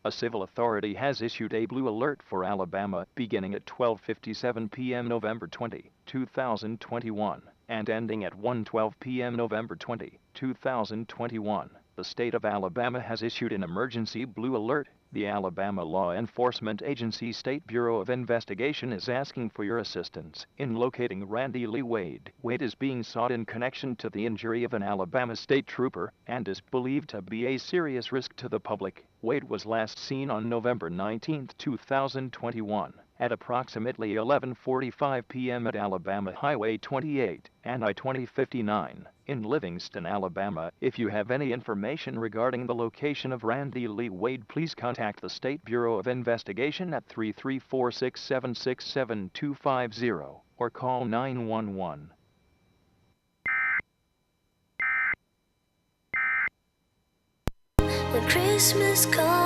A civil authority has issued a blue alert for Alabama beginning at 12:57 p.m. November 20, 2021, and ending at 1:12 p.m. November 20, 2021. The state of Alabama has issued an emergency blue alert. The Alabama Law Enforcement Agency State Bureau of Investigation is asking for your assistance in locating Randy Lee Wade. Wade is being sought in connection to the injury of an Alabama state trooper and is believed to be a serious risk to the public. Wade was last seen on November 19, 2021, at approximately 11:45 p.m. at Alabama Highway 28 and I-2059 in Livingston, Alabama. If you have any information regarding the location of Randy Lee Wade, please contact the State Bureau of Investigation at 334-676-7250 or call 911. When Christmas comes